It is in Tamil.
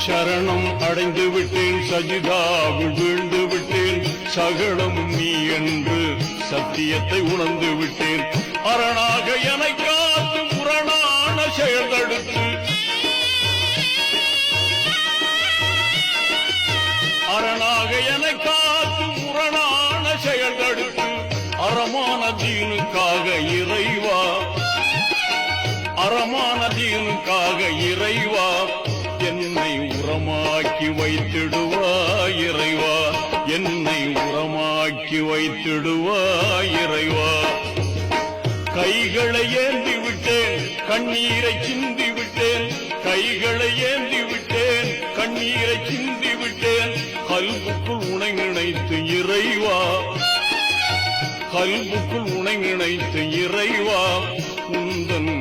சரணம் அடைந்து விட்டேன், சஜிதாவில் வீழ்ந்து விட்டேன், சகலம் நீ என்று சத்தியத்தை உணர்ந்து விட்டேன். அரணாக என்னை காத்து புறணான செயல்தடுத்து, அரணாக என்னை காத்து புறணான செயல்தடுத்து, அறமான தீனுக்காக இறைவா, அறமான தீனுக்காக இறைவா, என்னை உரமாக்கி வைத்திடுவாய் இறைவா, என்னை உரமாக்கி வைத்திடுவாய் இறைவா. கைகளை ஏந்தி விட்டேன், கண்ணீரை சிந்தி விட்டேன், கைகளை ஏந்தி விட்டேன், கண்ணீரை சிந்தி விட்டேன். கல்புக்குள் உனை நினைத்து இறைவா, கல்புக்குள் உனை நினைத்து இறைவா, உந்தன்